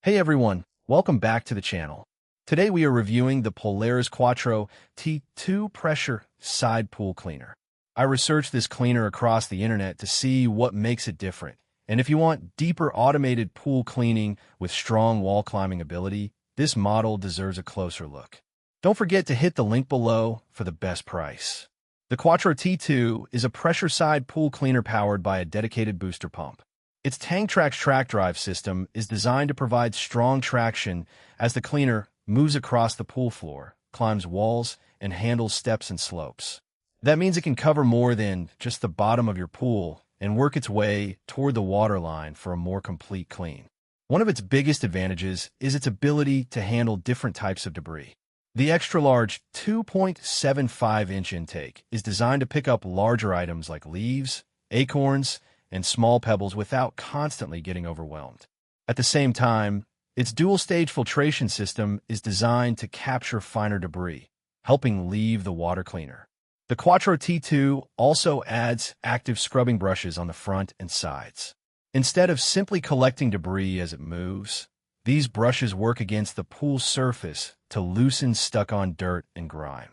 Hey everyone, welcome back to the channel. Today we are reviewing the Polaris Quattro T2 Pressure Side Pool Cleaner. I researched this cleaner across the internet to see what makes it different. And if you want deeper automated pool cleaning with strong wall climbing ability, this model deserves a closer look. Don't forget to hit the link below for the best price. The Quattro T2 is a pressure side pool cleaner powered by a dedicated booster pump. Its TankTrax track drive system is designed to provide strong traction as the cleaner moves across the pool floor, climbs walls, and handles steps and slopes. That means it can cover more than just the bottom of your pool and work its way toward the waterline for a more complete clean. One of its biggest advantages is its ability to handle different types of debris. The extra-large 2.75-inch intake is designed to pick up larger items like leaves, acorns, and small pebbles without constantly getting overwhelmed. At the same time, its dual-stage filtration system is designed to capture finer debris, helping leave the water cleaner. The Quattro T2 also adds active scrubbing brushes on the front and sides. Instead of simply collecting debris as it moves, these brushes work against the pool surface to loosen stuck-on dirt and grime.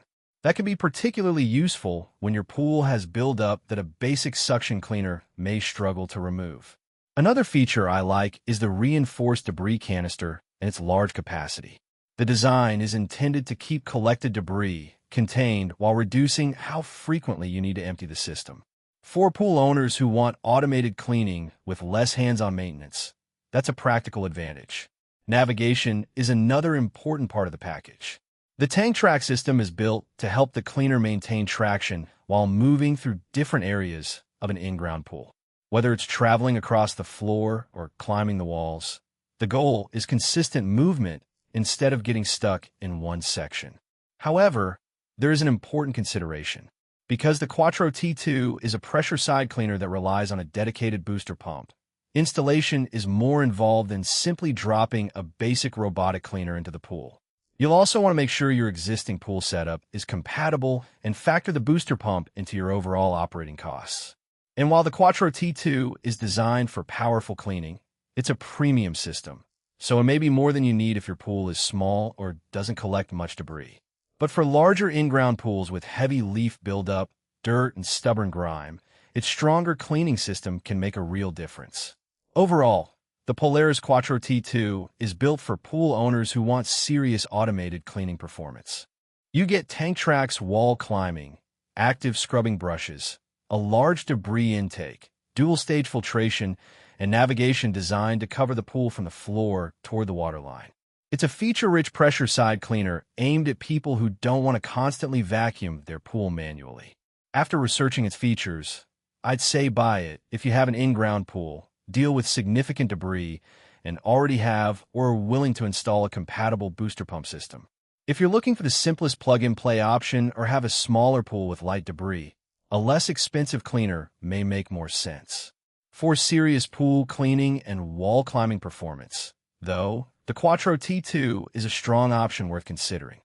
That can be particularly useful when your pool has buildup that a basic suction cleaner may struggle to remove. Another feature I like is the reinforced debris canister and its large capacity. The design is intended to keep collected debris contained while reducing how frequently you need to empty the system. For pool owners who want automated cleaning with less hands-on maintenance, that's a practical advantage. Navigation is another important part of the package. The TankTrax system is built to help the cleaner maintain traction while moving through different areas of an in-ground pool. Whether it's traveling across the floor or climbing the walls, the goal is consistent movement instead of getting stuck in one section. However, there is an important consideration. Because the Quattro T2 is a pressure side cleaner that relies on a dedicated booster pump, installation is more involved than simply dropping a basic robotic cleaner into the pool. You'll also want to make sure your existing pool setup is compatible and factor the booster pump into your overall operating costs. And while the Quattro T2 is designed for powerful cleaning, it's a premium system, so it may be more than you need if your pool is small or doesn't collect much debris. But for larger in-ground pools with heavy leaf buildup, dirt, and stubborn grime, its stronger cleaning system can make a real difference. Overall, the Polaris Quattro T2 is built for pool owners who want serious automated cleaning performance. You get TankTrax wall climbing, active scrubbing brushes, a large debris intake, dual-stage filtration, and navigation designed to cover the pool from the floor toward the waterline. It's a feature-rich pressure side cleaner aimed at people who don't want to constantly vacuum their pool manually. After researching its features, I'd say buy it if you have an in-ground pool, deal with significant debris, and already have or are willing to install a compatible booster pump system. If you're looking for the simplest plug-and-play option or have a smaller pool with light debris, a less expensive cleaner may make more sense. For serious pool cleaning and wall climbing performance, though, the Quattro T2 is a strong option worth considering.